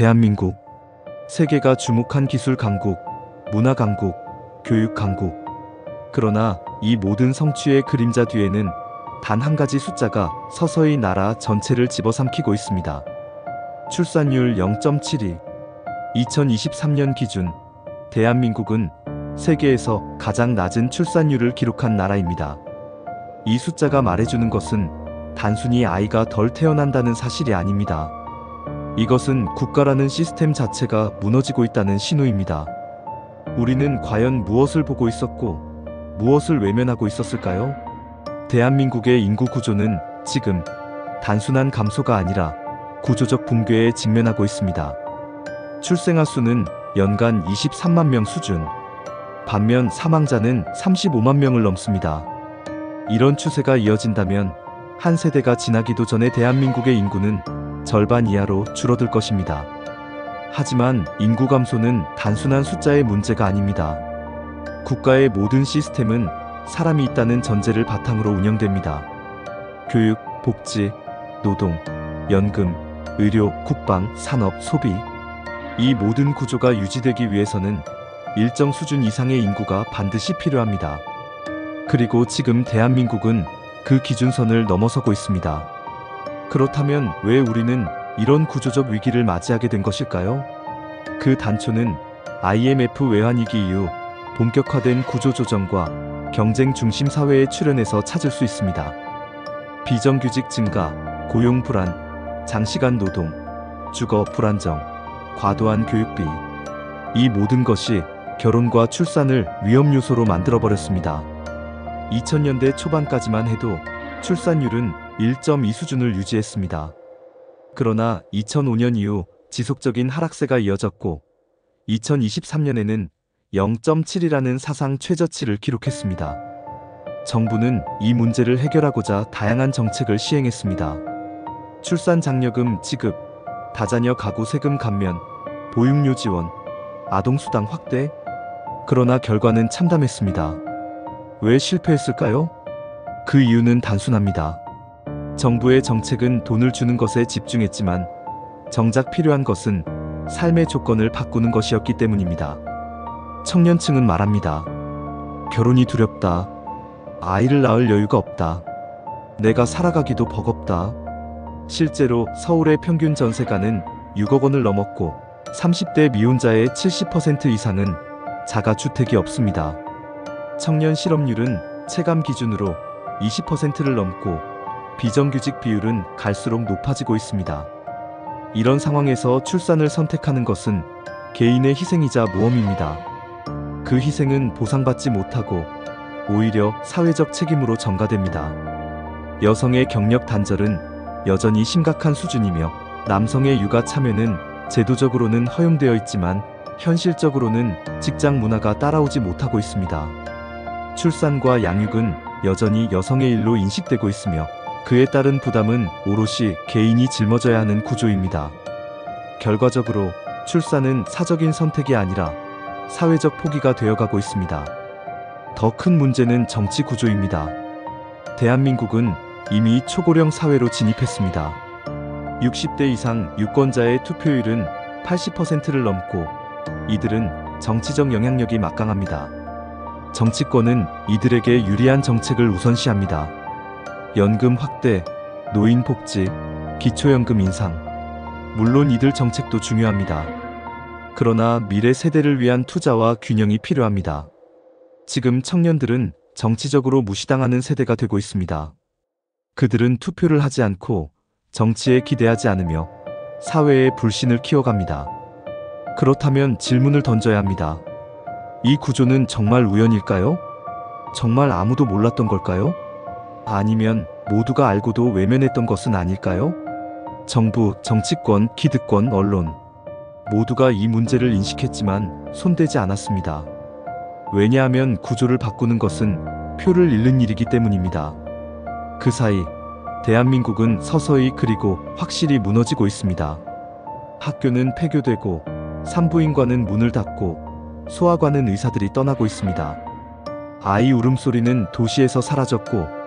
대한민국. 세계가 주목한 기술 강국, 문화 강국, 교육 강국. 그러나 이 모든 성취의 그림자 뒤에는 단 한 가지 숫자가 서서히 나라 전체를 집어삼키고 있습니다. 출산율 0.72. 2023년 기준 대한민국은 세계에서 가장 낮은 출산율을 기록한 나라입니다. 이 숫자가 말해주는 것은 단순히 아이가 덜 태어난다는 사실이 아닙니다. 이것은 국가라는 시스템 자체가 무너지고 있다는 신호입니다. 우리는 과연 무엇을 보고 있었고 무엇을 외면하고 있었을까요? 대한민국의 인구 구조는 지금 단순한 감소가 아니라 구조적 붕괴에 직면하고 있습니다. 출생아 수는 연간 23만 명 수준. 반면 사망자는 35만 명을 넘습니다. 이런 추세가 이어진다면 한 세대가 지나기도 전에 대한민국의 인구는 절반 이하로 줄어들 것입니다. 하지만 인구 감소는 단순한 숫자의 문제가 아닙니다. 국가의 모든 시스템은 사람이 있다는 전제를 바탕으로 운영됩니다. 교육, 복지, 노동, 연금, 의료, 국방, 산업, 소비. 이 모든 구조가 유지되기 위해서는 일정 수준 이상의 인구가 반드시 필요합니다. 그리고 지금 대한민국은 그 기준선을 넘어서고 있습니다. 그렇다면 왜 우리는 이런 구조적 위기를 맞이하게 된 것일까요? 그 단초는 IMF 외환위기 이후 본격화된 구조조정과 경쟁 중심 사회의 출현에서 찾을 수 있습니다. 비정규직 증가, 고용 불안, 장시간 노동, 주거 불안정, 과도한 교육비. 이 모든 것이 결혼과 출산을 위험 요소로 만들어버렸습니다. 2000년대 초반까지만 해도 출산율은 1.2 수준을 유지했습니다. 그러나 2005년 이후 지속적인 하락세가 이어졌고 2023년에는 0.7이라는 사상 최저치를 기록했습니다. 정부는 이 문제를 해결하고자 다양한 정책을 시행했습니다. 출산 장려금 지급, 다자녀 가구 세금 감면, 보육료 지원, 아동수당 확대. 그러나 결과는 참담했습니다. 왜 실패했을까요? 그 이유는 단순합니다. 정부의 정책은 돈을 주는 것에 집중했지만 정작 필요한 것은 삶의 조건을 바꾸는 것이었기 때문입니다. 청년층은 말합니다. 결혼이 두렵다. 아이를 낳을 여유가 없다. 내가 살아가기도 버겁다. 실제로 서울의 평균 전세가는 6억 원을 넘었고 30대 미혼자의 70% 이상은 자가주택이 없습니다. 청년 실업률은 체감 기준으로 20%를 넘고 비정규직 비율은 갈수록 높아지고 있습니다. 이런 상황에서 출산을 선택하는 것은 개인의 희생이자 모험입니다. 그 희생은 보상받지 못하고 오히려 사회적 책임으로 전가됩니다. 여성의 경력 단절은 여전히 심각한 수준이며 남성의 육아 참여는 제도적으로는 허용되어 있지만 현실적으로는 직장 문화가 따라오지 못하고 있습니다. 출산과 양육은 여전히 여성의 일로 인식되고 있으며 그에 따른 부담은 오롯이 개인이 짊어져야 하는 구조입니다. 결과적으로 출산은 사적인 선택이 아니라 사회적 포기가 되어가고 있습니다. 더 큰 문제는 정치 구조입니다. 대한민국은 이미 초고령 사회로 진입했습니다. 60대 이상 유권자의 투표율은 80%를 넘고 이들은 정치적 영향력이 막강합니다. 정치권은 이들에게 유리한 정책을 우선시합니다. 연금 확대, 노인 복지, 기초연금 인상. 물론 이들 정책도 중요합니다. 그러나 미래 세대를 위한 투자와 균형이 필요합니다. 지금 청년들은 정치적으로 무시당하는 세대가 되고 있습니다. 그들은 투표를 하지 않고 정치에 기대하지 않으며 사회의 불신을 키워갑니다. 그렇다면 질문을 던져야 합니다. 이 구조는 정말 우연일까요? 정말 아무도 몰랐던 걸까요? 아니면 모두가 알고도 외면했던 것은 아닐까요? 정부, 정치권, 기득권, 언론 모두가 이 문제를 인식했지만 손대지 않았습니다. 왜냐하면 구조를 바꾸는 것은 표를 잃는 일이기 때문입니다. 그 사이 대한민국은 서서히 그리고 확실히 무너지고 있습니다. 학교는 폐교되고 산부인과는 문을 닫고 소아과는 의사들이 떠나고 있습니다. 아이 울음소리는 도시에서 사라졌고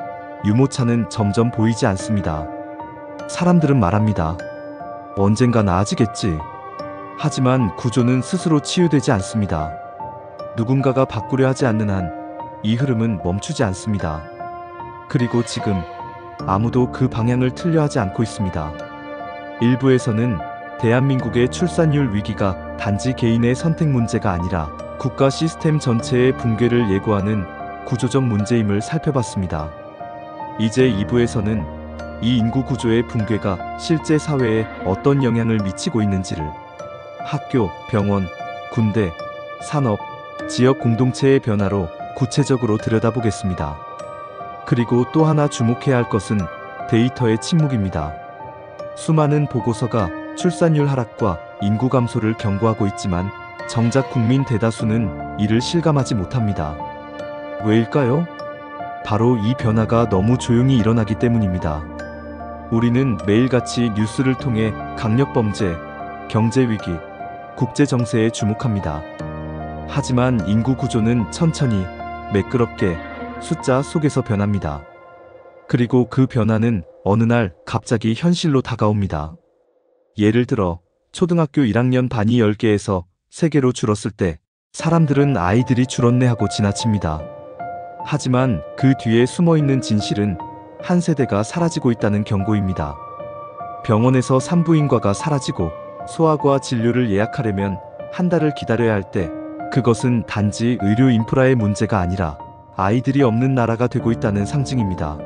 유모차는 점점 보이지 않습니다. 사람들은 말합니다. 언젠가 나아지겠지. 하지만 구조는 스스로 치유되지 않습니다. 누군가가 바꾸려 하지 않는 한 이 흐름은 멈추지 않습니다. 그리고 지금 아무도 그 방향을 틀려 하지 않고 있습니다. 일부에서는 대한민국의 출산율 위기가 단지 개인의 선택 문제가 아니라 국가 시스템 전체의 붕괴를 예고하는 구조적 문제임을 살펴봤습니다. 이제 2부에서는 이 인구 구조의 붕괴가 실제 사회에 어떤 영향을 미치고 있는지를 학교, 병원, 군대, 산업, 지역 공동체의 변화로 구체적으로 들여다보겠습니다. 그리고 또 하나 주목해야 할 것은 데이터의 침묵입니다. 수많은 보고서가 출산율 하락과 인구 감소를 경고하고 있지만 정작 국민 대다수는 이를 실감하지 못합니다. 왜일까요? 바로 이 변화가 너무 조용히 일어나기 때문입니다. 우리는 매일같이 뉴스를 통해 강력범죄, 경제위기, 국제정세에 주목합니다. 하지만 인구 구조는 천천히, 매끄럽게 숫자 속에서 변합니다. 그리고 그 변화는 어느 날 갑자기 현실로 다가옵니다. 예를 들어 초등학교 1학년 반이 10개에서 3개로 줄었을 때 사람들은 아이들이 줄었네 하고 지나칩니다. 하지만 그 뒤에 숨어있는 진실은 한 세대가 사라지고 있다는 경고입니다. 병원에서 산부인과가 사라지고 소아과 진료를 예약하려면 한 달을 기다려야 할 때 그것은 단지 의료 인프라의 문제가 아니라 아이들이 없는 나라가 되고 있다는 상징입니다.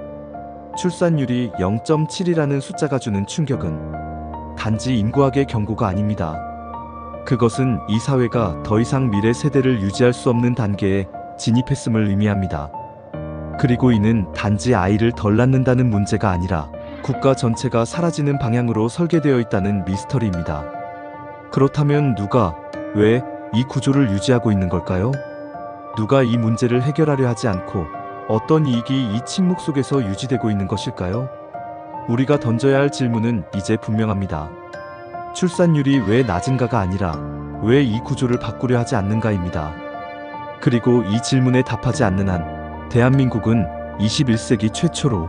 출산율이 0.7이라는 숫자가 주는 충격은 단지 인구학의 경고가 아닙니다. 그것은 이 사회가 더 이상 미래 세대를 유지할 수 없는 단계에 진입했음을 의미합니다. 그리고 이는 단지 아이를 덜 낳는다는 문제가 아니라 국가 전체가 사라지는 방향으로 설계되어 있다는 미스터리입니다. 그렇다면 누가, 왜 이 구조를 유지하고 있는 걸까요? 누가 이 문제를 해결하려 하지 않고 어떤 이익이 이 침묵 속에서 유지되고 있는 것일까요? 우리가 던져야 할 질문은 이제 분명합니다. 출산율이 왜 낮은가가 아니라 왜 이 구조를 바꾸려 하지 않는가입니다. 그리고 이 질문에 답하지 않는 한 대한민국은 21세기 최초로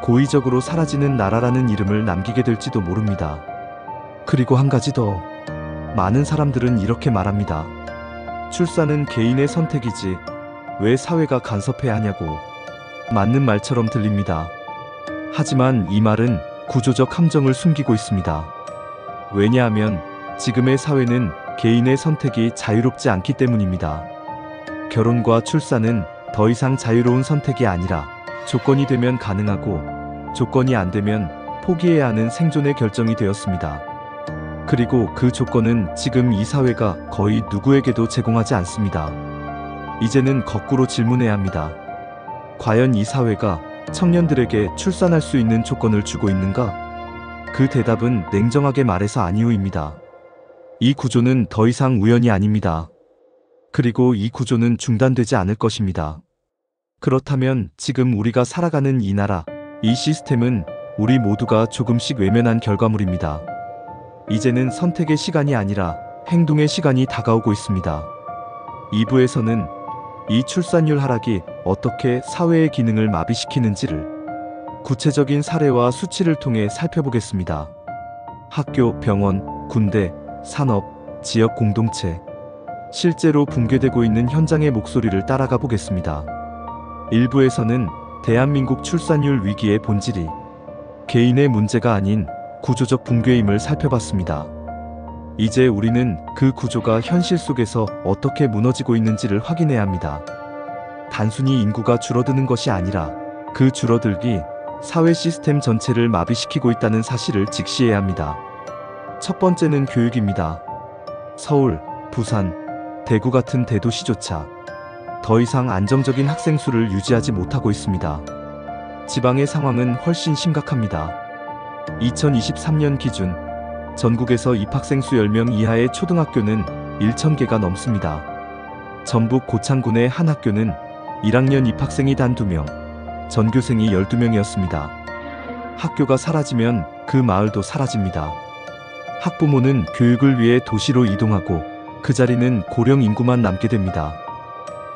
고의적으로 사라지는 나라라는 이름을 남기게 될지도 모릅니다. 그리고 한 가지 더. 많은 사람들은 이렇게 말합니다. 출산은 개인의 선택이지 왜 사회가 간섭해야 하냐고. 맞는 말처럼 들립니다. 하지만 이 말은 구조적 함정을 숨기고 있습니다. 왜냐하면 지금의 사회는 개인의 선택이 자유롭지 않기 때문입니다. 결혼과 출산은 더 이상 자유로운 선택이 아니라 조건이 되면 가능하고 조건이 안 되면 포기해야 하는 생존의 결정이 되었습니다. 그리고 그 조건은 지금 이 사회가 거의 누구에게도 제공하지 않습니다. 이제는 거꾸로 질문해야 합니다. 과연 이 사회가 청년들에게 출산할 수 있는 조건을 주고 있는가? 그 대답은 냉정하게 말해서 아니오입니다. 이 구조는 더 이상 우연이 아닙니다. 그리고 이 구조는 중단되지 않을 것입니다. 그렇다면 지금 우리가 살아가는 이 나라, 이 시스템은 우리 모두가 조금씩 외면한 결과물입니다. 이제는 선택의 시간이 아니라 행동의 시간이 다가오고 있습니다. 2부에서는 이 출산율 하락이 어떻게 사회의 기능을 마비시키는지를 구체적인 사례와 수치를 통해 살펴보겠습니다. 학교, 병원, 군대, 산업, 지역 공동체, 실제로 붕괴되고 있는 현장의 목소리를 따라가 보겠습니다. 1부에서는 대한민국 출산율 위기의 본질이 개인의 문제가 아닌 구조적 붕괴임을 살펴봤습니다. 이제 우리는 그 구조가 현실 속에서 어떻게 무너지고 있는지를 확인해야 합니다. 단순히 인구가 줄어드는 것이 아니라 그 줄어들기 사회 시스템 전체를 마비시키고 있다는 사실을 직시해야 합니다. 첫 번째는 교육입니다. 서울, 부산, 대구 같은 대도시조차 더 이상 안정적인 학생 수를 유지하지 못하고 있습니다. 지방의 상황은 훨씬 심각합니다. 2023년 기준 전국에서 입학생 수 10명 이하의 초등학교는 1,000개가 넘습니다. 전북 고창군의 한 학교는 1학년 입학생이 단 2명, 전교생이 12명이었습니다. 학교가 사라지면 그 마을도 사라집니다. 학부모는 교육을 위해 도시로 이동하고 그 자리는 고령 인구만 남게 됩니다.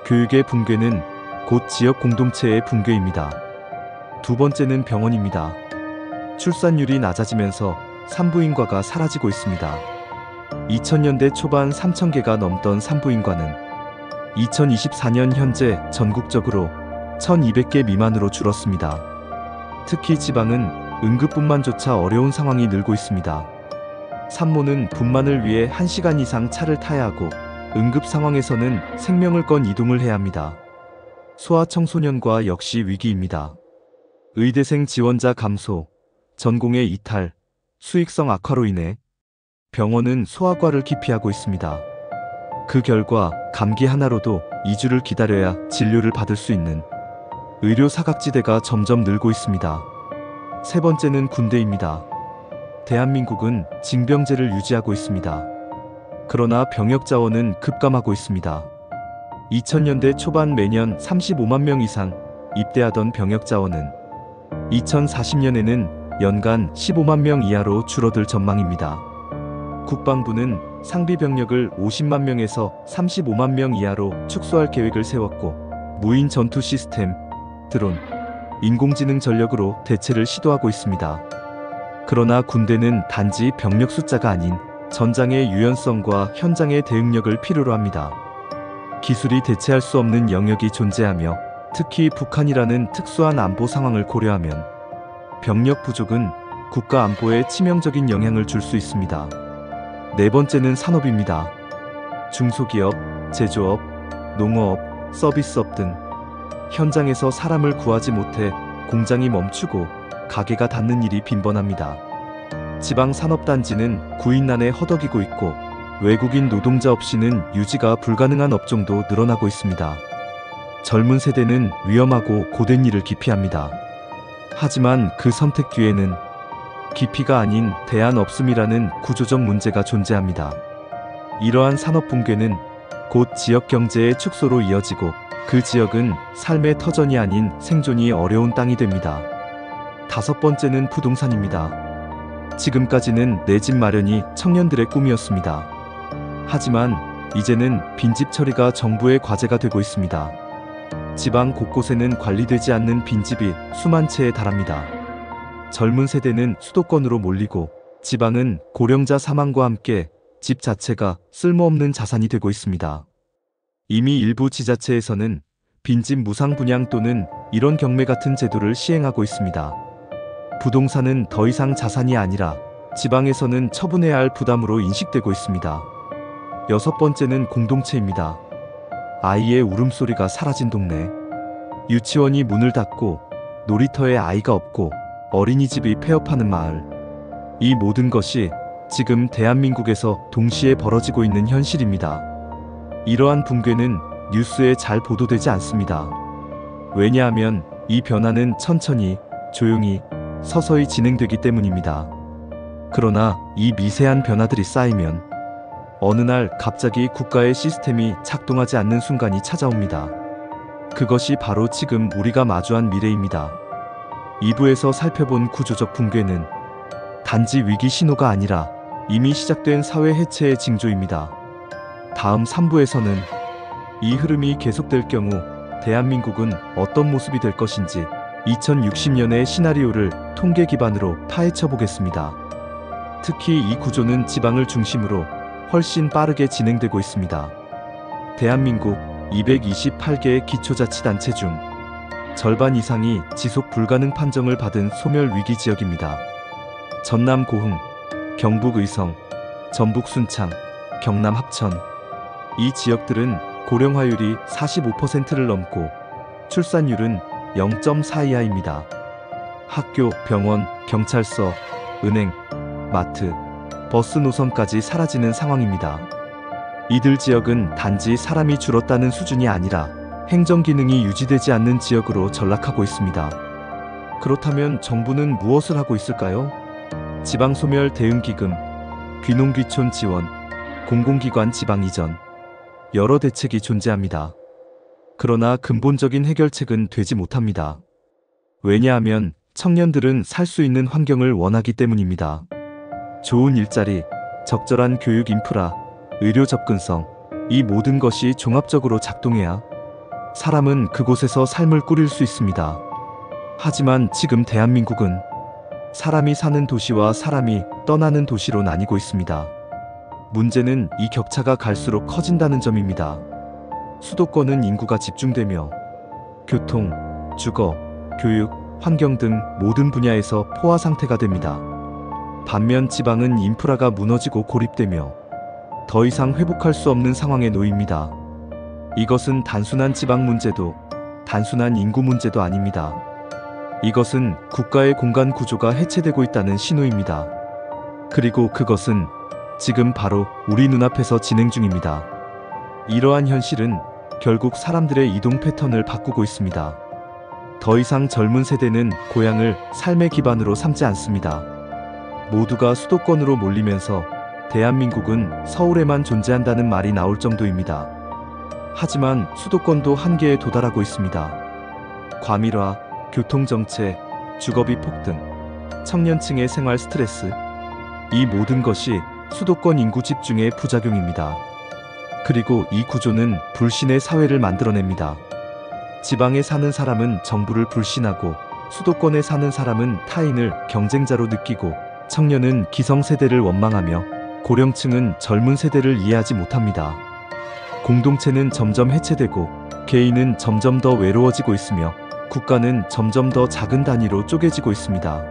교육의 붕괴는 곧 지역 공동체의 붕괴입니다. 두 번째는 병원입니다. 출산율이 낮아지면서 산부인과가 사라지고 있습니다. 2000년대 초반 3,000개가 넘던 산부인과는 2024년 현재 전국적으로 1,200개 미만으로 줄었습니다. 특히 지방은 응급분만조차 어려운 상황이 늘고 있습니다. 산모는 분만을 위해 1시간 이상 차를 타야 하고 응급 상황에서는 생명을 건 이동을 해야 합니다. 소아청소년과 역시 위기입니다. 의대생 지원자 감소, 전공의 이탈, 수익성 악화로 인해 병원은 소아과를 기피하고 있습니다. 그 결과 감기 하나로도 2주를 기다려야 진료를 받을 수 있는 의료 사각지대가 점점 늘고 있습니다. 세 번째는 군대입니다. 대한민국은 징병제를 유지하고 있습니다. 그러나 병역 자원은 급감하고 있습니다. 2000년대 초반 매년 35만 명 이상 입대하던 병역 자원은 2040년에는 연간 15만 명 이하로 줄어들 전망입니다. 국방부는 상비 병력을 50만 명에서 35만 명 이하로 축소할 계획을 세웠고 무인 전투 시스템, 드론, 인공지능 전력으로 대체를 시도하고 있습니다. 그러나 군대는 단지 병력 숫자가 아닌 전장의 유연성과 현장의 대응력을 필요로 합니다. 기술이 대체할 수 없는 영역이 존재하며 특히 북한이라는 특수한 안보 상황을 고려하면 병력 부족은 국가 안보에 치명적인 영향을 줄 수 있습니다. 네 번째는 산업입니다. 중소기업, 제조업, 농어업, 서비스업 등 현장에서 사람을 구하지 못해 공장이 멈추고 가게가 닫는 일이 빈번합니다. 지방 산업단지는 구인난에 허덕이고 있고 외국인 노동자 없이는 유지가 불가능한 업종도 늘어나고 있습니다. 젊은 세대는 위험하고 고된 일을 기피합니다. 하지만 그 선택 뒤에는 기피가 아닌 대안 없음이라는 구조적 문제가 존재합니다. 이러한 산업 붕괴는 곧 지역 경제의 축소로 이어지고 그 지역은 삶의 터전이 아닌 생존이 어려운 땅이 됩니다. 다섯 번째는 부동산입니다. 지금까지는 내 집 마련이 청년들의 꿈이었습니다. 하지만 이제는 빈집 처리가 정부의 과제가 되고 있습니다. 지방 곳곳에는 관리되지 않는 빈집이 수만 채에 달합니다. 젊은 세대는 수도권으로 몰리고 지방은 고령자 사망과 함께 집 자체가 쓸모없는 자산이 되고 있습니다. 이미 일부 지자체에서는 빈집 무상 분양 또는 이런 경매 같은 제도를 시행하고 있습니다. 부동산은 더 이상 자산이 아니라 지방에서는 처분해야 할 부담으로 인식되고 있습니다. 여섯 번째는 공동체입니다. 아이의 울음소리가 사라진 동네, 유치원이 문을 닫고 놀이터에 아이가 없고 어린이집이 폐업하는 마을. 이 모든 것이 지금 대한민국에서 동시에 벌어지고 있는 현실입니다. 이러한 붕괴는 뉴스에 잘 보도되지 않습니다. 왜냐하면 이 변화는 천천히, 조용히, 서서히 진행되기 때문입니다. 그러나 이 미세한 변화들이 쌓이면 어느 날 갑자기 국가의 시스템이 작동하지 않는 순간이 찾아옵니다. 그것이 바로 지금 우리가 마주한 미래입니다. 2부에서 살펴본 구조적 붕괴는 단지 위기 신호가 아니라 이미 시작된 사회 해체의 징조입니다. 다음 3부에서는 이 흐름이 계속될 경우 대한민국은 어떤 모습이 될 것인지 2060년의 시나리오를 통계 기반으로 파헤쳐 보겠습니다. 특히 이 구조는 지방을 중심으로 훨씬 빠르게 진행되고 있습니다. 대한민국 228개의 기초자치단체 중 절반 이상이 지속 불가능 판정을 받은 소멸 위기 지역입니다. 전남 고흥, 경북 의성, 전북 순창, 경남 합천. 이 지역들은 고령화율이 45%를 넘고 출산율은 0.4 이하입니다. 학교, 병원, 경찰서, 은행, 마트, 버스 노선까지 사라지는 상황입니다. 이들 지역은 단지 사람이 줄었다는 수준이 아니라 행정 기능이 유지되지 않는 지역으로 전락하고 있습니다. 그렇다면 정부는 무엇을 하고 있을까요? 지방소멸 대응기금, 귀농귀촌 지원, 공공기관 지방 이전, 여러 대책이 존재합니다. 그러나 근본적인 해결책은 되지 못합니다. 왜냐하면 청년들은 살 수 있는 환경을 원하기 때문입니다. 좋은 일자리, 적절한 교육 인프라, 의료 접근성, 이 모든 것이 종합적으로 작동해야 사람은 그곳에서 삶을 꾸릴 수 있습니다. 하지만 지금 대한민국은 사람이 사는 도시와 사람이 떠나는 도시로 나뉘고 있습니다. 문제는 이 격차가 갈수록 커진다는 점입니다. 수도권은 인구가 집중되며 교통, 주거, 교육, 환경 등 모든 분야에서 포화 상태가 됩니다. 반면 지방은 인프라가 무너지고 고립되며 더 이상 회복할 수 없는 상황에 놓입니다. 이것은 단순한 지방 문제도 단순한 인구 문제도 아닙니다. 이것은 국가의 공간 구조가 해체되고 있다는 신호입니다. 그리고 그것은 지금 바로 우리 눈앞에서 진행 중입니다. 이러한 현실은 결국 사람들의 이동 패턴을 바꾸고 있습니다. 더 이상 젊은 세대는 고향을 삶의 기반으로 삼지 않습니다. 모두가 수도권으로 몰리면서 대한민국은 서울에만 존재한다는 말이 나올 정도입니다. 하지만 수도권도 한계에 도달하고 있습니다. 과밀화, 교통정체, 주거비 폭등, 청년층의 생활 스트레스, 이 모든 것이 수도권 인구 집중의 부작용입니다. 그리고 이 구조는 불신의 사회를 만들어냅니다. 지방에 사는 사람은 정부를 불신하고 수도권에 사는 사람은 타인을 경쟁자로 느끼고 청년은 기성세대를 원망하며 고령층은 젊은 세대를 이해하지 못합니다. 공동체는 점점 해체되고 개인은 점점 더 외로워지고 있으며 국가는 점점 더 작은 단위로 쪼개지고 있습니다.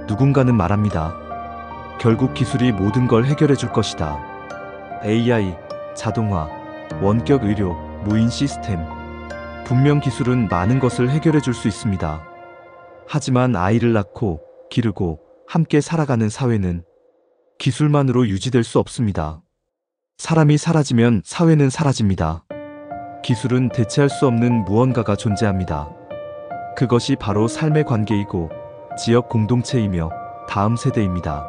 누군가는 말합니다. 결국 기술이 모든 걸 해결해 줄 것이다. AI, 자동화, 원격 의료, 무인 시스템. 분명 기술은 많은 것을 해결해 줄 수 있습니다. 하지만 아이를 낳고 기르고 함께 살아가는 사회는 기술만으로 유지될 수 없습니다. 사람이 사라지면 사회는 사라집니다. 기술은 대체할 수 없는 무언가가 존재합니다. 그것이 바로 삶의 관계이고 지역 공동체이며 다음 세대입니다.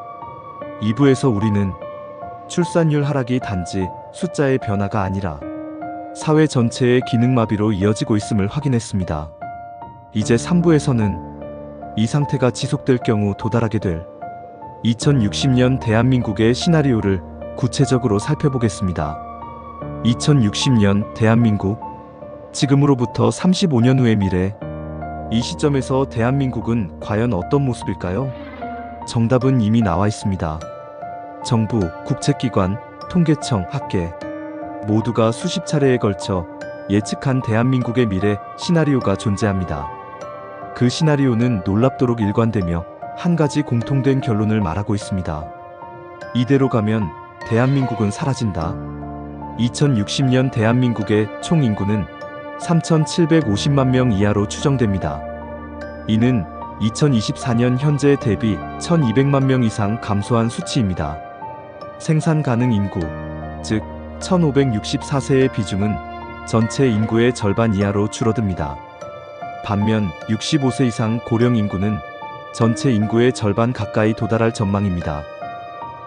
2부에서 우리는 출산율 하락이 단지 숫자의 변화가 아니라 사회 전체의 기능마비로 이어지고 있음을 확인했습니다. 이제 3부에서는 이 상태가 지속될 경우 도달하게 될 2060년 대한민국의 시나리오를 구체적으로 살펴보겠습니다. 2060년 대한민국, 지금으로부터 35년 후의 미래. 이 시점에서 대한민국은 과연 어떤 모습일까요? 정답은 이미 나와 있습니다. 정부, 국책기관, 통계청, 학계 모두가 수십 차례에 걸쳐 예측한 대한민국의 미래 시나리오가 존재합니다. 그 시나리오는 놀랍도록 일관되며 한 가지 공통된 결론을 말하고 있습니다. 이대로 가면 대한민국은 사라진다. 2060년 대한민국의 총 인구는 3,750만 명 이하로 추정됩니다. 이는 2024년 현재 대비 1,200만 명 이상 감소한 수치입니다. 생산 가능 인구, 즉 1,564세의 비중은 전체 인구의 절반 이하로 줄어듭니다. 반면 65세 이상 고령 인구는 전체 인구의 절반 가까이 도달할 전망입니다.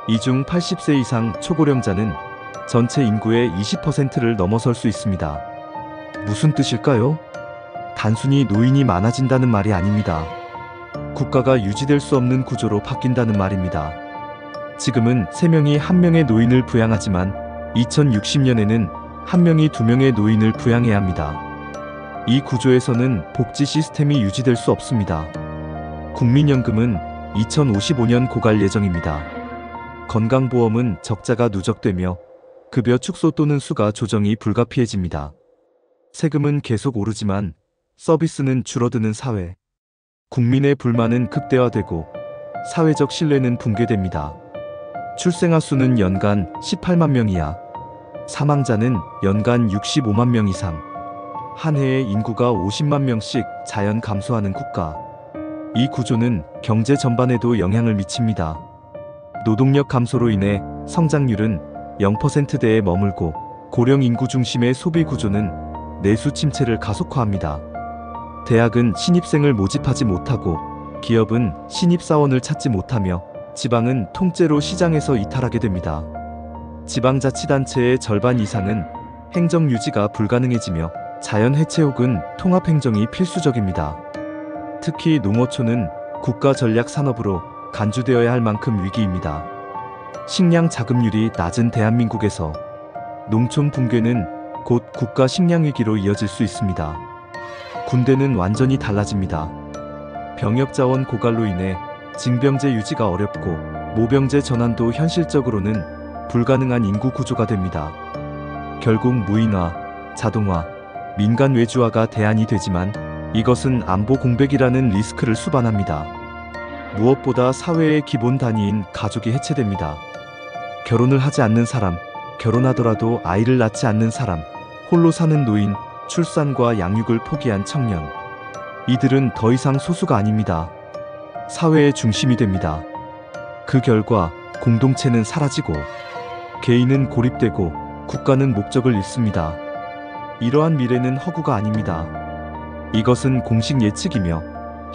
이 중 80세 이상 초고령자는 전체 인구의 20%를 넘어설 수 있습니다. 무슨 뜻일까요? 단순히 노인이 많아진다는 말이 아닙니다. 국가가 유지될 수 없는 구조로 바뀐다는 말입니다. 지금은 3명이 1명의 노인을 부양하지만 2060년에는 1명이 2명의 노인을 부양해야 합니다. 이 구조에서는 복지 시스템이 유지될 수 없습니다. 국민연금은 2055년 고갈 예정입니다. 건강보험은 적자가 누적되며 급여 축소 또는 수가 조정이 불가피해집니다. 세금은 계속 오르지만 서비스는 줄어드는 사회. 국민의 불만은 극대화되고 사회적 신뢰는 붕괴됩니다. 출생아 수는 연간 18만 명 이하, 사망자는 연간 65만 명 이상, 한 해에 인구가 50만 명씩 자연 감소하는 국가. 이 구조는 경제 전반에도 영향을 미칩니다. 노동력 감소로 인해 성장률은 0%대에 머물고 고령 인구 중심의 소비 구조는 내수 침체를 가속화합니다. 대학은 신입생을 모집하지 못하고 기업은 신입사원을 찾지 못하며 지방은 통째로 시장에서 이탈하게 됩니다. 지방자치단체의 절반 이상은 행정 유지가 불가능해지며 자연 해체 혹은 통합행정이 필수적입니다. 특히 농어촌은 국가 전략 산업으로 간주되어야 할 만큼 위기입니다. 식량 자급률이 낮은 대한민국에서 농촌 붕괴는 곧 국가 식량 위기로 이어질 수 있습니다. 군대는 완전히 달라집니다. 병역 자원 고갈로 인해 징병제 유지가 어렵고 모병제 전환도 현실적으로는 불가능한 인구 구조가 됩니다. 결국 무인화, 자동화, 민간 외주화가 대안이 되지만 이것은 안보 공백이라는 리스크를 수반합니다. 무엇보다 사회의 기본 단위인 가족이 해체됩니다. 결혼을 하지 않는 사람, 결혼하더라도 아이를 낳지 않는 사람, 홀로 사는 노인, 출산과 양육을 포기한 청년. 이들은 더 이상 소수가 아닙니다. 사회의 중심이 됩니다. 그 결과 공동체는 사라지고 개인은 고립되고 국가는 목적을 잃습니다. 이러한 미래는 허구가 아닙니다. 이것은 공식 예측이며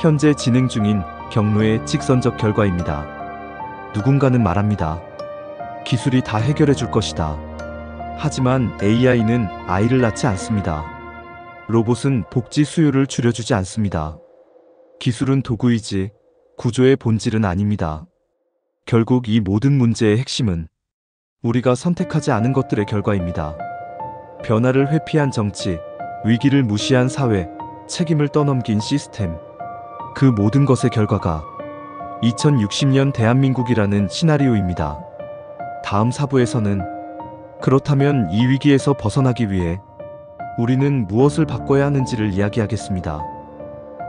현재 진행 중인 경로의 직선적 결과입니다. 누군가는 말합니다. 기술이 다 해결해 줄 것이다. 하지만 AI는 아이를 낳지 않습니다. 로봇은 복지 수요를 줄여주지 않습니다. 기술은 도구이지 구조의 본질은 아닙니다. 결국 이 모든 문제의 핵심은 우리가 선택하지 않은 것들의 결과입니다. 변화를 회피한 정치, 위기를 무시한 사회, 책임을 떠넘긴 시스템. 그 모든 것의 결과가 2060년 대한민국이라는 시나리오입니다. 다음 사부에서는 그렇다면 이 위기에서 벗어나기 위해 우리는 무엇을 바꿔야 하는지를 이야기하겠습니다.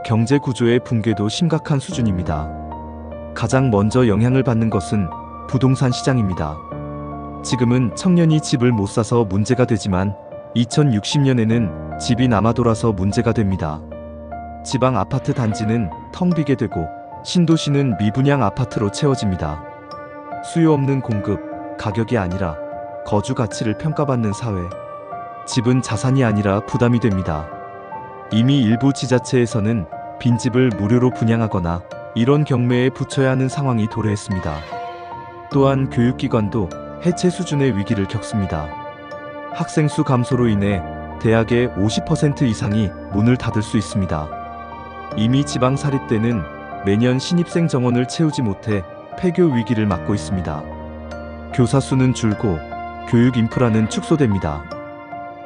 경제 구조의 붕괴도 심각한 수준입니다. 가장 먼저 영향을 받는 것은 부동산 시장입니다. 지금은 청년이 집을 못 사서 문제가 되지만 2060년에는 집이 남아 돌아서 문제가 됩니다. 지방 아파트 단지는 텅 비게 되고 신도시는 미분양 아파트로 채워집니다. 수요 없는 공급, 가격이 아니라 거주 가치를 평가받는 사회. 집은 자산이 아니라 부담이 됩니다. 이미 일부 지자체에서는 빈집을 무료로 분양하거나 이런 경매에 붙여야 하는 상황이 도래했습니다. 또한 교육기관도 해체 수준의 위기를 겪습니다. 학생 수 감소로 인해 대학의 50% 이상이 문을 닫을 수 있습니다. 이미 지방사립대는 매년 신입생 정원을 채우지 못해 폐교 위기를 맞고 있습니다. 교사 수는 줄고 교육 인프라는 축소됩니다.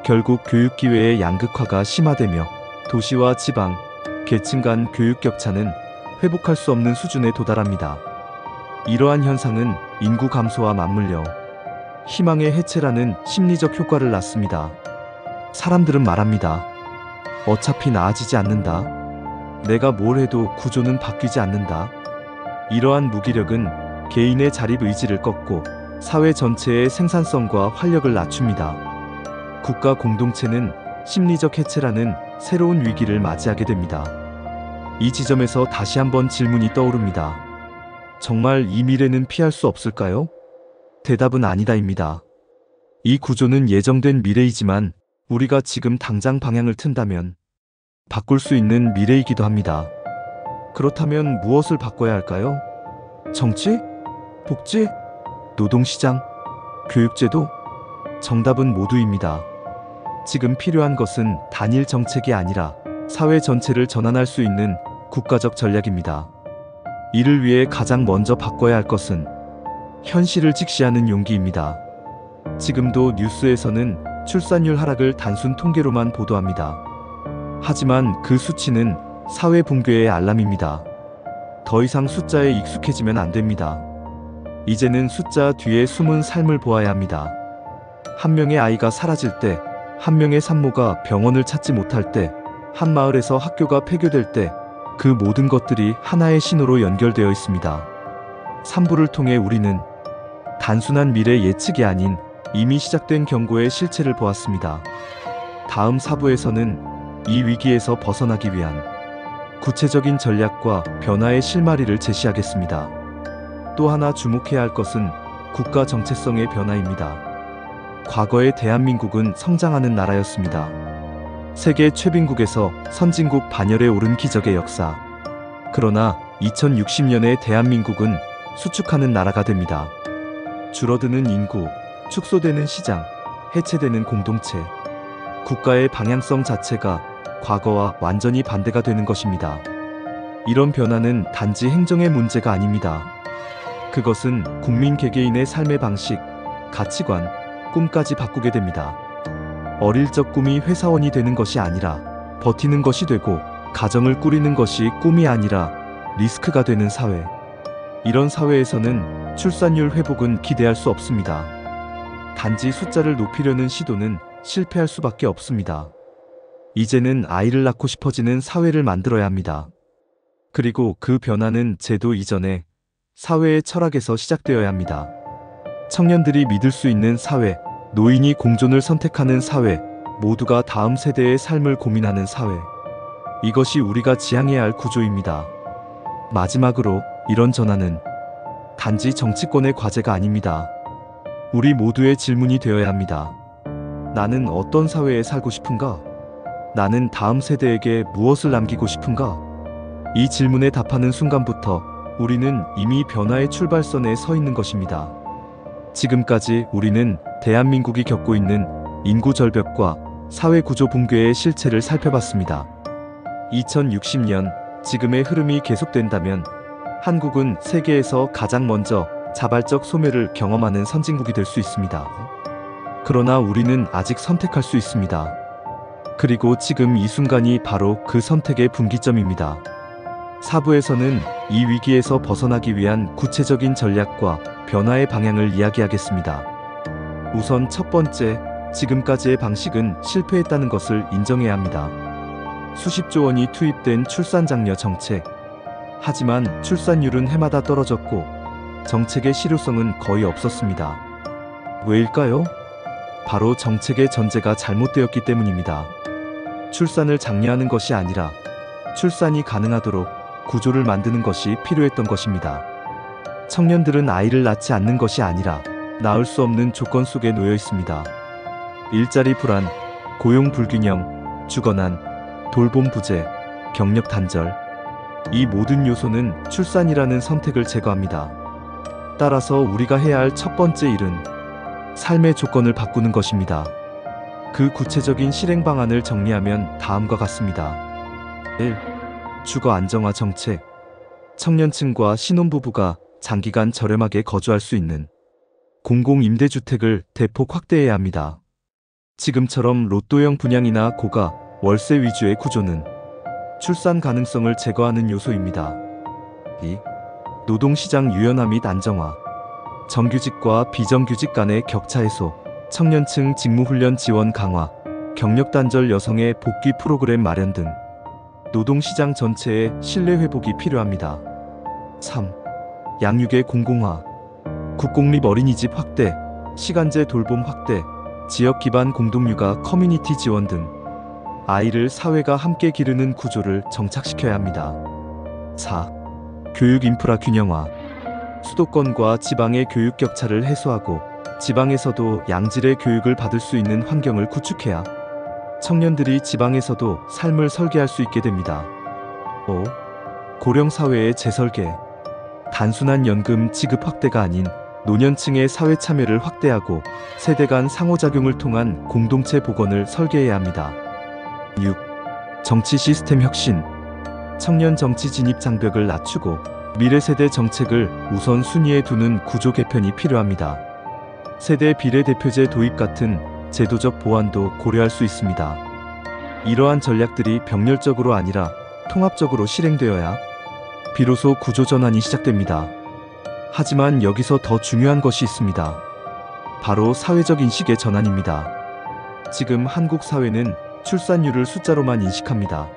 결국 교육 기회의 양극화가 심화되며 도시와 지방, 계층 간 교육 격차는 회복할 수 없는 수준에 도달합니다. 이러한 현상은 인구 감소와 맞물려 희망의 해체라는 심리적 효과를 낳습니다. 사람들은 말합니다. 어차피 나아지지 않는다. 내가 뭘 해도 구조는 바뀌지 않는다. 이러한 무기력은 개인의 자립 의지를 꺾고 사회 전체의 생산성과 활력을 낮춥니다. 국가 공동체는 심리적 해체라는 새로운 위기를 맞이하게 됩니다. 이 지점에서 다시 한번 질문이 떠오릅니다. 정말 이 미래는 피할 수 없을까요? 대답은 아니다입니다. 이 구조는 예정된 미래이지만 우리가 지금 당장 방향을 튼다면 바꿀 수 있는 미래이기도 합니다. 그렇다면 무엇을 바꿔야 할까요? 정치? 복지? 노동시장? 교육제도? 정답은 모두입니다. 지금 필요한 것은 단일 정책이 아니라 사회 전체를 전환할 수 있는 국가적 전략입니다. 이를 위해 가장 먼저 바꿔야 할 것은 현실을 직시하는 용기입니다. 지금도 뉴스에서는 출산율 하락을 단순 통계로만 보도합니다. 하지만 그 수치는 사회 붕괴의 알람입니다. 더 이상 숫자에 익숙해지면 안 됩니다. 이제는 숫자 뒤에 숨은 삶을 보아야 합니다. 한 명의 아이가 사라질 때, 한 명의 산모가 병원을 찾지 못할 때, 한 마을에서 학교가 폐교될 때, 그 모든 것들이 하나의 신호로 연결되어 있습니다. 3부를 통해 우리는 단순한 미래 예측이 아닌 이미 시작된 경고의 실체를 보았습니다. 다음 4부에서는 이 위기에서 벗어나기 위한 구체적인 전략과 변화의 실마리를 제시하겠습니다. 또 하나 주목해야 할 것은 국가 정체성의 변화입니다. 과거의 대한민국은 성장하는 나라였습니다. 세계 최빈국에서 선진국 반열에 오른 기적의 역사. 그러나 2060년의 대한민국은 수축하는 나라가 됩니다. 줄어드는 인구, 축소되는 시장, 해체되는 공동체. 국가의 방향성 자체가 과거와 완전히 반대가 되는 것입니다. 이런 변화는 단지 행정의 문제가 아닙니다. 그것은 국민 개개인의 삶의 방식, 가치관, 꿈까지 바꾸게 됩니다. 어릴 적 꿈이 회사원이 되는 것이 아니라 버티는 것이 되고, 가정을 꾸리는 것이 꿈이 아니라 리스크가 되는 사회. 이런 사회에서는 출산율 회복은 기대할 수 없습니다. 단지 숫자를 높이려는 시도는 실패할 수밖에 없습니다. 이제는 아이를 낳고 싶어지는 사회를 만들어야 합니다. 그리고 그 변화는 제도 이전에 사회의 철학에서 시작되어야 합니다. 청년들이 믿을 수 있는 사회, 노인이 공존을 선택하는 사회, 모두가 다음 세대의 삶을 고민하는 사회. 이것이 우리가 지향해야 할 구조입니다. 마지막으로 이런 전환은 단지 정치권의 과제가 아닙니다. 우리 모두의 질문이 되어야 합니다. 나는 어떤 사회에 살고 싶은가? 나는 다음 세대에게 무엇을 남기고 싶은가? 이 질문에 답하는 순간부터 우리는 이미 변화의 출발선에 서 있는 것입니다. 지금까지 우리는 대한민국이 겪고 있는 인구 절벽과 사회 구조 붕괴의 실체를 살펴봤습니다. 2060년 지금의 흐름이 계속된다면 한국은 세계에서 가장 먼저 자발적 소멸을 경험하는 선진국이 될 수 있습니다. 그러나 우리는 아직 선택할 수 있습니다. 그리고 지금 이 순간이 바로 그 선택의 분기점입니다. 4부에서는 이 위기에서 벗어나기 위한 구체적인 전략과 변화의 방향을 이야기하겠습니다. 우선 첫 번째, 지금까지의 방식은 실패했다는 것을 인정해야 합니다. 수십조 원이 투입된 출산장려 정책. 하지만 출산율은 해마다 떨어졌고 정책의 실효성은 거의 없었습니다. 왜일까요? 바로 정책의 전제가 잘못되었기 때문입니다. 출산을 장려하는 것이 아니라 출산이 가능하도록 구조를 만드는 것이 필요했던 것입니다. 청년들은 아이를 낳지 않는 것이 아니라 낳을 수 없는 조건 속에 놓여 있습니다. 일자리 불안, 고용 불균형, 주거난, 돌봄 부재, 경력 단절. 이 모든 요소는 출산이라는 선택을 제거합니다. 따라서 우리가 해야 할 첫 번째 일은 삶의 조건을 바꾸는 것입니다. 그 구체적인 실행 방안을 정리하면 다음과 같습니다. 1. 주거 안정화 정책. 청년층과 신혼부부가 장기간 저렴하게 거주할 수 있는 공공임대주택을 대폭 확대해야 합니다. 지금처럼 로또형 분양이나 고가 월세 위주의 구조는 출산 가능성을 제거하는 요소입니다. 2. 노동시장 유연화 및 안정화. 정규직과 비정규직 간의 격차 해소, 청년층 직무훈련 지원 강화, 경력 단절 여성의 복귀 프로그램 마련 등 노동시장 전체의 신뢰 회복이 필요합니다. 3. 양육의 공공화. 국공립 어린이집 확대, 시간제 돌봄 확대, 지역 기반 공동육아 커뮤니티 지원 등 아이를 사회가 함께 기르는 구조를 정착시켜야 합니다. 4. 교육 인프라 균형화. 수도권과 지방의 교육 격차를 해소하고 지방에서도 양질의 교육을 받을 수 있는 환경을 구축해야 청년들이 지방에서도 삶을 설계할 수 있게 됩니다. 5. 고령사회의 재설계. 단순한 연금 지급 확대가 아닌 노년층의 사회 참여를 확대하고 세대 간 상호작용을 통한 공동체 복원을 설계해야 합니다. 6. 정치 시스템 혁신. 청년 정치 진입 장벽을 낮추고 미래 세대 정책을 우선순위에 두는 구조 개편이 필요합니다. 세대 비례대표제 도입 같은 제도적 보완도 고려할 수 있습니다. 이러한 전략들이 병렬적으로 아니라 통합적으로 실행되어야 비로소 구조 전환이 시작됩니다. 하지만 여기서 더 중요한 것이 있습니다. 바로 사회적 인식의 전환입니다. 지금 한국 사회는 출산율을 숫자로만 인식합니다.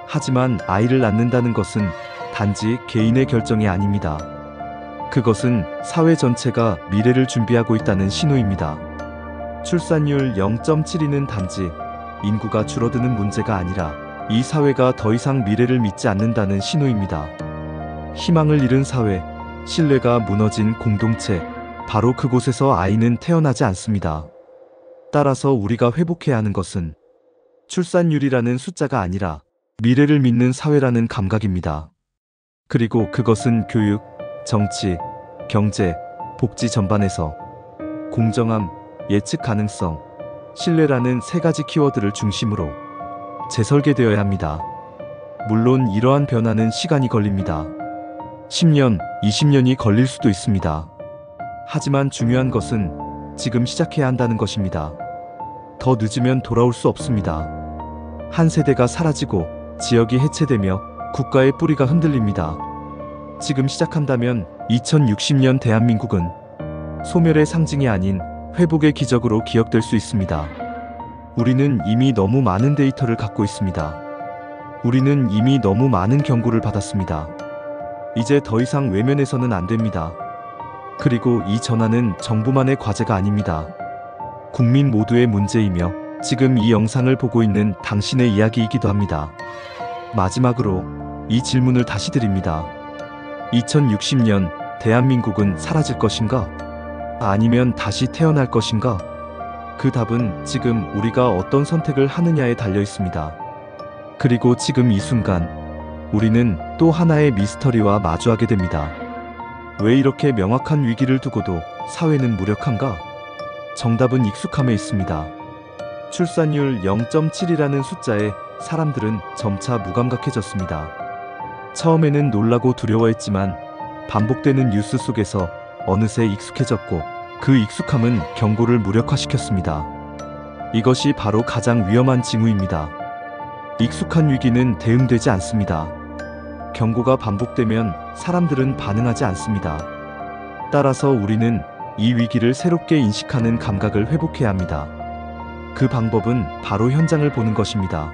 하지만 아이를 낳는다는 것은 단지 개인의 결정이 아닙니다. 그것은 사회 전체가 미래를 준비하고 있다는 신호입니다. 출산율 0.72는 단지 인구가 줄어드는 문제가 아니라 이 사회가 더 이상 미래를 믿지 않는다는 신호입니다. 희망을 잃은 사회, 신뢰가 무너진 공동체, 바로 그곳에서 아이는 태어나지 않습니다. 따라서 우리가 회복해야 하는 것은 출산율이라는 숫자가 아니라 미래를 믿는 사회라는 감각입니다. 그리고 그것은 교육, 정치, 경제, 복지 전반에서 공정함, 예측 가능성, 신뢰라는 세 가지 키워드를 중심으로 재설계되어야 합니다. 물론 이러한 변화는 시간이 걸립니다. 10년, 20년이 걸릴 수도 있습니다. 하지만 중요한 것은 지금 시작해야 한다는 것입니다. 더 늦으면 돌아올 수 없습니다. 한 세대가 사라지고 지역이 해체되며 국가의 뿌리가 흔들립니다. 지금 시작한다면 2060년 대한민국은 소멸의 상징이 아닌 회복의 기적으로 기억될 수 있습니다. 우리는 이미 너무 많은 데이터를 갖고 있습니다. 우리는 이미 너무 많은 경고를 받았습니다. 이제 더 이상 외면해서는 안 됩니다. 그리고 이 전환은 정부만의 과제가 아닙니다. 국민 모두의 문제이며 지금 이 영상을 보고 있는 당신의 이야기이기도 합니다. 마지막으로 이 질문을 다시 드립니다. 2060년 대한민국은 사라질 것인가? 아니면 다시 태어날 것인가? 그 답은 지금 우리가 어떤 선택을 하느냐에 달려 있습니다. 그리고 지금 이 순간 우리는 또 하나의 미스터리와 마주하게 됩니다. 왜 이렇게 명확한 위기를 두고도 사회는 무력한가? 정답은 익숙함에 있습니다. 출산율 0.7이라는 숫자에 사람들은 점차 무감각해졌습니다. 처음에는 놀라고 두려워했지만 반복되는 뉴스 속에서 어느새 익숙해졌고 그 익숙함은 경고를 무력화시켰습니다. 이것이 바로 가장 위험한 징후입니다. 익숙한 위기는 대응되지 않습니다. 경고가 반복되면 사람들은 반응하지 않습니다. 따라서 우리는 이 위기를 새롭게 인식하는 감각을 회복해야 합니다. 그 방법은 바로 현장을 보는 것입니다.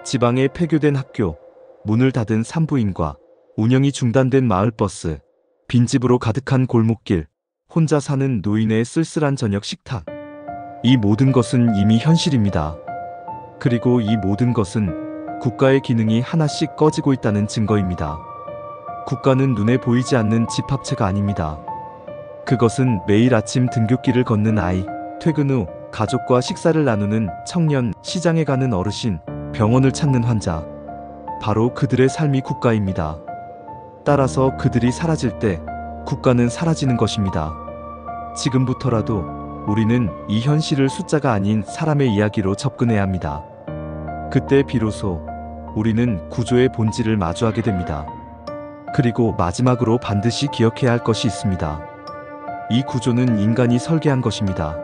지방에 폐교된 학교, 문을 닫은 산부인과, 운영이 중단된 마을버스, 빈집으로 가득한 골목길, 혼자 사는 노인의 쓸쓸한 저녁 식탁. 이 모든 것은 이미 현실입니다. 그리고 이 모든 것은 국가의 기능이 하나씩 꺼지고 있다는 증거입니다. 국가는 눈에 보이지 않는 집합체가 아닙니다. 그것은 매일 아침 등굣길을 걷는 아이, 퇴근 후 가족과 식사를 나누는 청년, 시장에 가는 어르신, 병원을 찾는 환자. 바로 그들의 삶이 국가입니다. 따라서 그들이 사라질 때 국가는 사라지는 것입니다. 지금부터라도 우리는 이 현실을 숫자가 아닌 사람의 이야기로 접근해야 합니다. 그때 비로소 우리는 구조의 본질을 마주하게 됩니다. 그리고 마지막으로 반드시 기억해야 할 것이 있습니다. 이 구조는 인간이 설계한 것입니다.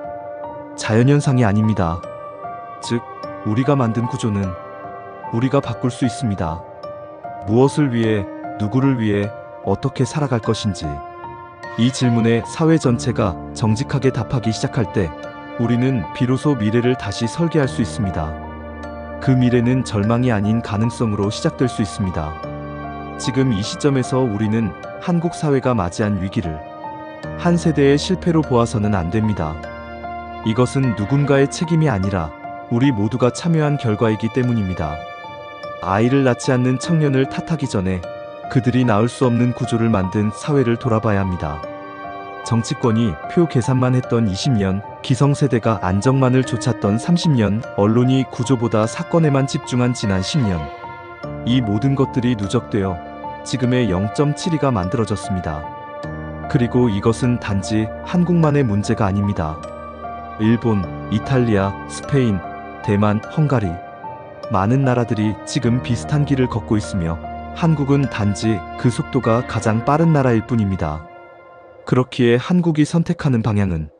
자연현상이 아닙니다. 즉, 우리가 만든 구조는 우리가 바꿀 수 있습니다. 무엇을 위해, 누구를 위해, 어떻게 살아갈 것인지. 이 질문에 사회 전체가 정직하게 답하기 시작할 때 우리는 비로소 미래를 다시 설계할 수 있습니다. 그 미래는 절망이 아닌 가능성으로 시작될 수 있습니다. 지금 이 시점에서 우리는 한국 사회가 맞이한 위기를 한 세대의 실패로 보아서는 안 됩니다. 이것은 누군가의 책임이 아니라 우리 모두가 참여한 결과이기 때문입니다. 아이를 낳지 않는 청년을 탓하기 전에 그들이 낳을 수 없는 구조를 만든 사회를 돌아봐야 합니다. 정치권이 표 계산만 했던 20년, 기성세대가 안정만을 쫓았던 30년, 언론이 구조보다 사건에만 집중한 지난 10년. 이 모든 것들이 누적되어 지금의 0.72가 만들어졌습니다. 그리고 이것은 단지 한국만의 문제가 아닙니다. 일본, 이탈리아, 스페인, 대만, 헝가리. 많은 나라들이 지금 비슷한 길을 걷고 있으며 한국은 단지 그 속도가 가장 빠른 나라일 뿐입니다. 그렇기에 한국이 선택하는 방향은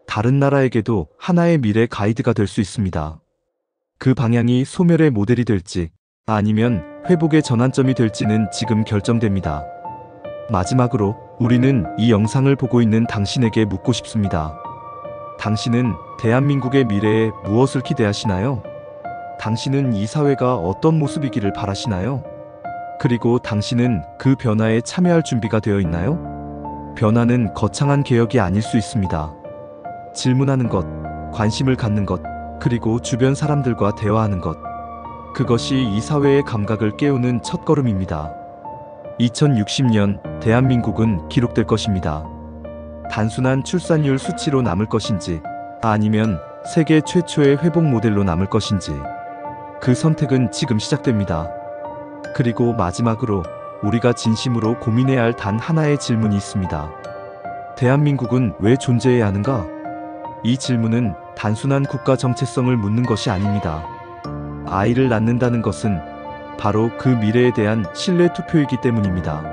다른 나라에게도 하나의 미래 가이드가 될 수 있습니다. 그 방향이 소멸의 모델이 될지 아니면 회복의 전환점이 될지는 지금 결정됩니다. 마지막으로 우리는 이 영상을 보고 있는 당신에게 묻고 싶습니다. 당신은 대한민국의 미래에 무엇을 기대하시나요? 당신은 이 사회가 어떤 모습이기를 바라시나요? 그리고 당신은 그 변화에 참여할 준비가 되어 있나요? 변화는 거창한 개혁이 아닐 수 있습니다. 질문하는 것, 관심을 갖는 것, 그리고 주변 사람들과 대화하는 것. 그것이 이 사회의 감각을 깨우는 첫걸음입니다. 2060년 대한민국은 기록될 것입니다. 단순한 출산율 수치로 남을 것인지 아니면 세계 최초의 회복 모델로 남을 것인지 그 선택은 지금 시작됩니다. 그리고 마지막으로 우리가 진심으로 고민해야 할 단 하나의 질문이 있습니다. 대한민국은 왜 존재해야 하는가? 이 질문은 단순한 국가 정체성을 묻는 것이 아닙니다. 아이를 낳는다는 것은 바로 그 미래에 대한 신뢰 투표이기 때문입니다.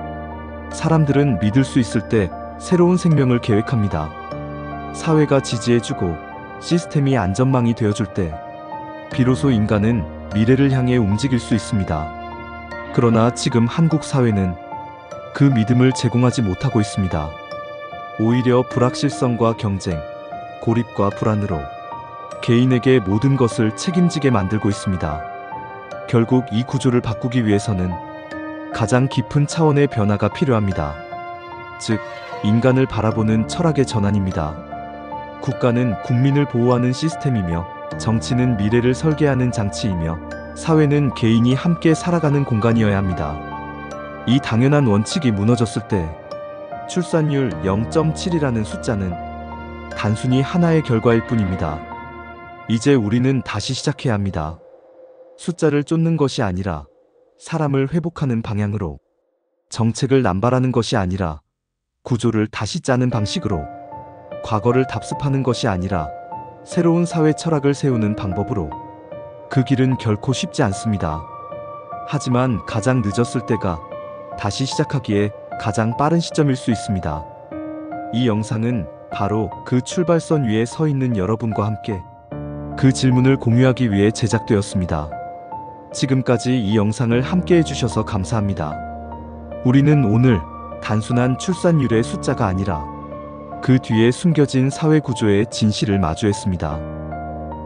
사람들은 믿을 수 있을 때 새로운 생명을 계획합니다. 사회가 지지해주고 시스템이 안전망이 되어줄 때 비로소 인간은 미래를 향해 움직일 수 있습니다. 그러나 지금 한국 사회는 그 믿음을 제공하지 못하고 있습니다. 오히려 불확실성과 경쟁, 고립과 불안으로 개인에게 모든 것을 책임지게 만들고 있습니다. 결국 이 구조를 바꾸기 위해서는 가장 깊은 차원의 변화가 필요합니다. 즉, 인간을 바라보는 철학의 전환입니다. 국가는 국민을 보호하는 시스템이며, 정치는 미래를 설계하는 장치이며, 사회는 개인이 함께 살아가는 공간이어야 합니다. 이 당연한 원칙이 무너졌을 때 출산율 0.7이라는 숫자는 단순히 하나의 결과일 뿐입니다. 이제 우리는 다시 시작해야 합니다. 숫자를 쫓는 것이 아니라 사람을 회복하는 방향으로, 정책을 남발하는 것이 아니라 구조를 다시 짜는 방식으로, 과거를 답습하는 것이 아니라 새로운 사회 철학을 세우는 방법으로. 그 길은 결코 쉽지 않습니다. 하지만 가장 늦었을 때가 다시 시작하기에 가장 빠른 시점일 수 있습니다. 이 영상은 바로 그 출발선 위에 서 있는 여러분과 함께 그 질문을 공유하기 위해 제작되었습니다. 지금까지 이 영상을 함께 해주셔서 감사합니다. 우리는 오늘 단순한 출산율의 숫자가 아니라 그 뒤에 숨겨진 사회 구조의 진실을 마주했습니다.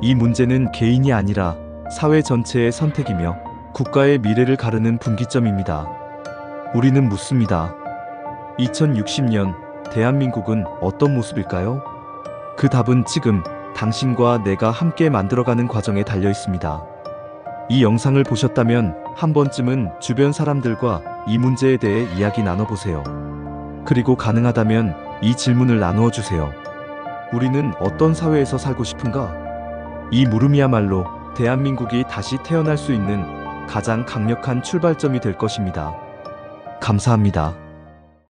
이 문제는 개인이 아니라 사회 전체의 선택이며 국가의 미래를 가르는 분기점입니다. 우리는 묻습니다. 2060년 대한민국은 어떤 모습일까요? 그 답은 지금 당신과 내가 함께 만들어가는 과정에 달려 있습니다. 이 영상을 보셨다면 한 번쯤은 주변 사람들과 이 문제에 대해 이야기 나눠보세요. 그리고 가능하다면 이 질문을 나누어 주세요. 우리는 어떤 사회에서 살고 싶은가? 이 물음이야말로 대한민국이 다시 태어날 수 있는 가장 강력한 출발점이 될 것입니다. 감사합니다.